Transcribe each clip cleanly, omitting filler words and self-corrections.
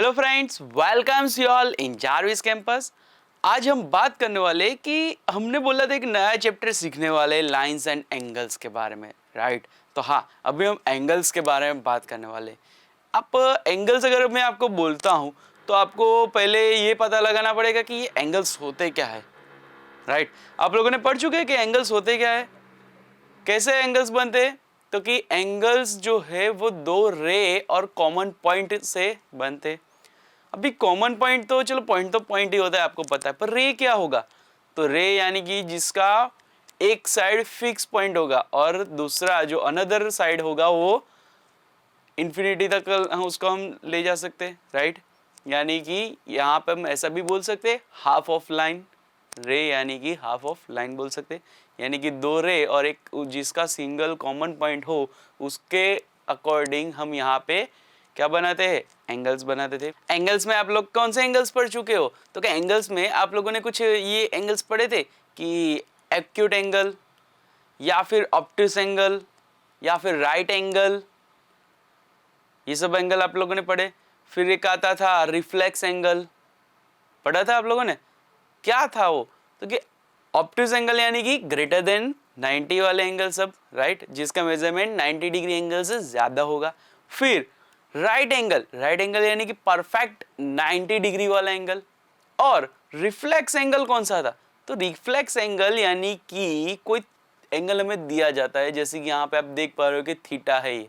Hello friends, welcomes you all in Jarvis campus. आज हम बात करने वाले कि हमने बोला था एक नया चैप्टर सीखने वाले लाइंस एंड एंगल्स के बारे में, राइट। तो हाँ, अभी हम एंगल्स के बारे में बात करने वाले। आप एंगल्स अगर मैं आपको बोलता हूँ तो आपको पहले ये पता लगाना पड़ेगा कि ये एंगल्स होते क्या है, राइट। आप लोगों ने पढ़ चुके हैं कि एंगल्स होते क्या है, कैसे एंगल्स बनते हैं। तो कि एंगल्स जो है वो दो रे और कॉमन पॉइंट से बनते हैं। अभी कॉमन पॉइंट तो पॉइंट ही होता है, आपको पता है, पर रे क्या होगा। तो रे यानी कि जिसका एक साइड फिक्स पॉइंट होगा और दूसरा जो अनदर साइड होगा वो इन्फिनिटी तक उसको हम ले जा सकते हैं, राइट। यानी कि यहाँ पे हम ऐसा भी बोल सकते हैं हाफ ऑफ लाइन रे, यानी कि हाफ ऑफ लाइन बोल सकते हैं। यानी कि दो रे और एक जिसका सिंगल कॉमन पॉइंट हो उसके अकॉर्डिंग हम यहाँ पे क्या बनाते हैं, एंगल्स बनाते थे। एंगल्स में आप लोग कौन से एंगल्स पढ़ चुके हो? तो क्या एंगल्स में आप लोगों ने कुछ ये एंगल्स पढ़े थे कि एक्यूट एंगल या फिर ऑब्टूस एंगल या फिर राइट एंगल, ये सब एंगल आप लोगों ने पढ़े। फिर एक आता था रिफ्लेक्स एंगल, पढ़ा था आप लोगों ने? क्या था वो? तो कि ऑब्टूस एंगल यानी कि ग्रेटर देन 90 वाले एंगल सब, राइट, जिसका मेजरमेंट 90 डिग्री एंगल से ज्यादा होगा। फिर राइट एंगल यानी कि परफेक्ट 90 डिग्री वाला एंगल। और रिफ्लेक्स एंगल कौन सा था? तो रिफ्लेक्स एंगल यानी कि कोई एंगल हमें दिया जाता है, जैसे कि यहाँ पे आप देख पा रहे हो कि थीटा है ये,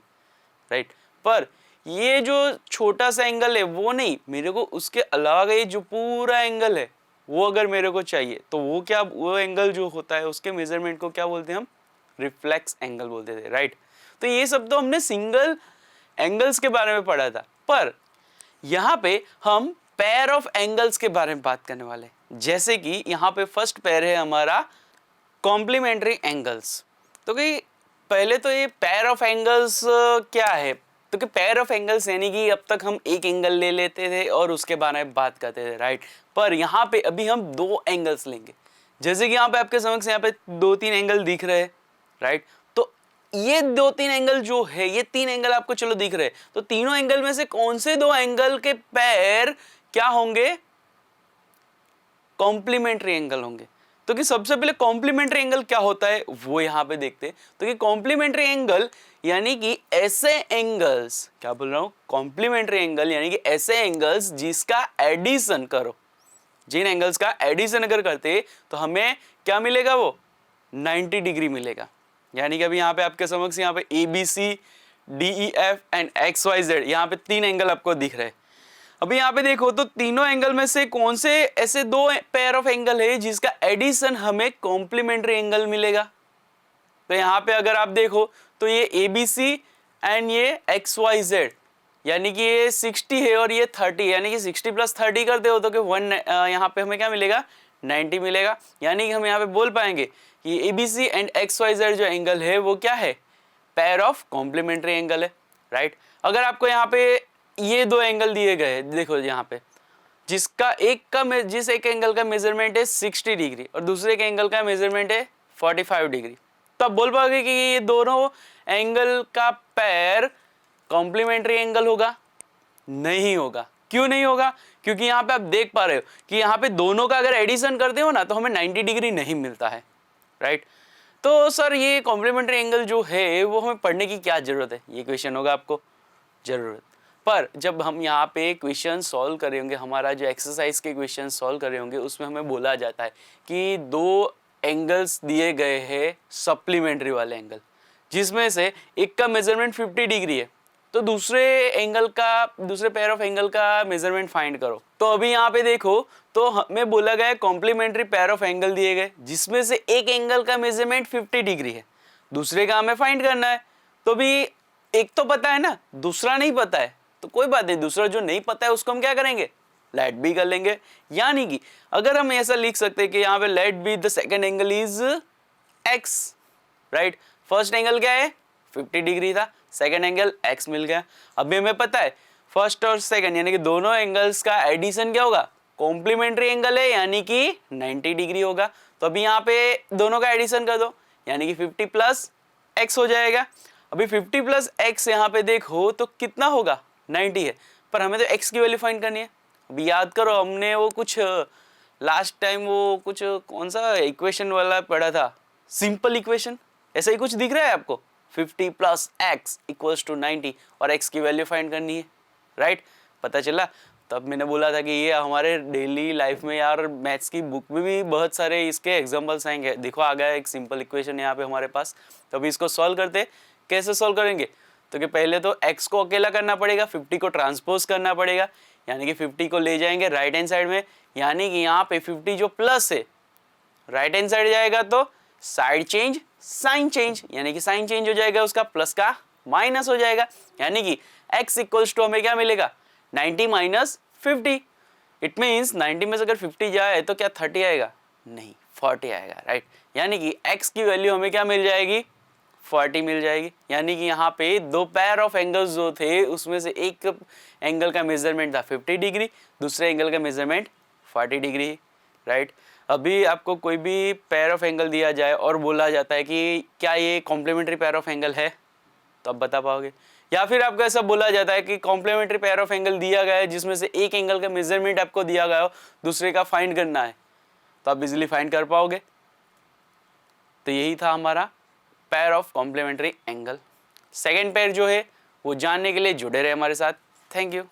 राइट। पर ये जो छोटा सा एंगल है वो नहीं, मेरे को उसके अलावा ये जो पूरा एंगल है वो अगर मेरे को चाहिए तो वो एंगल जो होता है उसके मेजरमेंट को क्या बोलते हैं हम? रिफ्लेक्स एंगल बोलते थे, राइट। तो ये सब तो हमने सिंगल एंगल्स के बारे में पढ़ा था, पर यहाँ पे हम पेयर ऑफ एंगल्स के बारे में बात करने वाले। जैसे कि यहाँ पे फर्स्ट पेयर है हमारा कॉम्प्लीमेंट्री एंगल्स। तो कि पहले तो ये पेयर ऑफ एंगल्स क्या है? तो कि पेयर ऑफ एंगल्स यानी कि अब तक हम एक एंगल ले लेते थे और उसके बारे में बात करते थे, राइट। पर यहाँ पे अभी हम दो एंगल्स लेंगे। जैसे कि यहाँ पे आपके समक्ष यहाँ पे दो तीन एंगल दिख रहे हैं, राइट। तो ये दो तीन एंगल जो है, ये तीन एंगल आपको चलो दिख रहे हैं, तो तीनों एंगल में से कौन से दो एंगल के पेयर क्या होंगे? कॉम्प्लीमेंट्री एंगल होंगे। तो कि सबसे पहले कॉम्प्लीमेंट्री एंगल क्या होता है वो यहाँ पे देखते हैं। तो कि कॉम्प्लीमेंट्री एंगल यानी कि ऐसे एंगल्स, क्या बोल रहा हूं, कॉम्प्लीमेंट्री एंगल यानी कि ऐसे एंगल्स जिसका एडिशन करो, जिन एंगल्स का एडिशन अगर करते तो हमें क्या मिलेगा? वो 90 डिग्री मिलेगा। यानी कि अभी यहाँ पे आपके समक्ष यहाँ पे ABC, DEF एंड XYZ, यहाँ पे तीन एंगल आपको दिख रहे हैं। अभी यहाँ पे देखो तो तीनों एंगल में से कौन से ऐसे दो पेयर ऑफ एंगल है जिसका एडिशन हमें कॉम्प्लीमेंट्री एंगल मिलेगा? तो यहाँ पे अगर आप देखो तो ये ABC एंड ये XYZ, यानी कि ये 60 है और ये 30, यानी कि 60 प्लस 30 करते हो तो कि यहाँ पे हमें क्या मिलेगा? 90 मिलेगा। यानी कि हम यहाँ पे बोल पाएंगे कि ABC एंड XYZ जो एंगल है वो क्या है? पेयर ऑफ कॉम्प्लीमेंट्री एंगल है, राइट। अगर आपको यहाँ पे ये दो एंगल दिए गए, देखो यहाँ पे जिस एक एंगल का मेजरमेंट है 60 डिग्री और दूसरे के एंगल का मेजरमेंट है 45 डिग्री, तो आप बोल पाओगे कि ये दोनों एंगल का पेयर कॉम्प्लीमेंट्री एंगल होगा? नहीं होगा। क्यों नहीं होगा? क्योंकि यहाँ पे आप देख पा रहे हो कि यहाँ पे दोनों का अगर एडिशन करते हो ना तो हमें 90 डिग्री नहीं मिलता है, राइट। तो सर ये कॉम्प्लीमेंट्री एंगल जो है वो हमें पढ़ने की क्या जरूरत है? ये क्वेश्चन होगा आपको, जरूरत। पर जब हम यहाँ पे क्वेश्चन सॉल्व कर रहे होंगे, हमारा जो एक्सरसाइज के क्वेश्चन सॉल्व कर रहे होंगे, उसमें हमें बोला जाता है कि दो एंगल्स दिए गए हैं सप्लीमेंट्री वाले एंगल, जिसमें से एक का मेजरमेंट 50 डिग्री है, तो दूसरे पेयर ऑफ एंगल का मेजरमेंट फाइंड करो। तो अभी यहाँ पे देखो तो हमें बोला गया कॉम्प्लीमेंट्री पेयर ऑफ एंगल दिए गए जिसमें से एक एंगल का मेजरमेंट 50 डिग्री है, दूसरे का हमें फाइंड करना है। तो भी एक तो पता है ना, दूसरा नहीं पता है, तो कोई बात नहीं, दूसरा जो नहीं पता है उसको हम क्या करेंगे? लेट बी कर लेंगे। यानी कि अगर हम ऐसा लिख सकते हैं कि यहाँ पे let be the second angle is x, right. First angle क्या है? 50 डिग्री था, सेकेंड एंगल x मिल गया। अभी हमें पता है फर्स्ट और सेकेंड यानी कि दोनों एंगल्स का एडिशन क्या होगा? कॉम्प्लीमेंट्री एंगल है यानी कि 90 डिग्री होगा। तो अभी यहाँ पे दोनों का एडिशन कर दो, यानी कि 50 प्लस x हो जाएगा। अभी 50 प्लस x यहाँ पे देखो तो कितना होगा? 90 है, पर हमें तो x की वैल्यू फाइंड करनी है। अभी याद करो, हमने वो कुछ लास्ट टाइम वो कुछ कौन सा इक्वेशन वाला पढ़ा था, सिंपल इक्वेशन, ऐसा ही कुछ दिख रहा है आपको, 50 प्लस एक्स इक्वल्स टू 90 और x की वैल्यू फाइंड करनी है, राइट। पता चला। तब मैंने बोला था कि ये हमारे डेली लाइफ में यार मैथ्स की बुक में भी बहुत सारे इसके एग्जांपल्स आएंगे। देखो आ गया एक सिंपल इक्वेशन यहाँ पे हमारे पास। तो अभी इसको सॉल्व करते, कैसे सॉल्व करेंगे, तो कि पहले तो x को अकेला करना पड़ेगा, 50 को ट्रांसपोज करना पड़ेगा, यानी कि 50 को ले जाएंगे राइट हैंड साइड में, यानी कि यहाँ पे 50 जो प्लस है राइट हैंड साइड जाएगा तो साइड चेंज साइन चेंज, यानी कि साइन चेंज हो जाएगा, उसका प्लस का माइनस हो जाएगा, यानी कि x इक्वल्स टू हमें क्या मिलेगा, 90 माइनस 50। इट मीन्स 90 में से अगर 50 जाए तो क्या 30 आएगा, नहीं 40 आएगा, राइट। यानी कि x की वैल्यू हमें क्या मिल जाएगी, 40 मिल जाएगी। यानी कि यहाँ पे दो पेयर ऑफ एंगल्स जो थे उसमें से एक एंगल का मेजरमेंट था 50 डिग्री, दूसरे एंगल का मेजरमेंट 40 डिग्री, राइट। अभी आपको कोई भी पेयर ऑफ एंगल दिया जाए और बोला जाता है कि क्या ये कॉम्प्लीमेंट्री पेयर ऑफ एंगल है, तो आप बता पाओगे। या फिर आपको ऐसा बोला जाता है कि कॉम्प्लीमेंट्री पेयर ऑफ एंगल दिया गया है जिसमें से एक एंगल का मेजरमेंट आपको दिया गया हो, दूसरे का फाइंड करना है, तो आप इजीली फाइंड कर पाओगे। तो यही था हमारा pair of complementary angle. Second pair जो है वो जानने के लिए जुड़े रहे हमारे साथ। Thank you.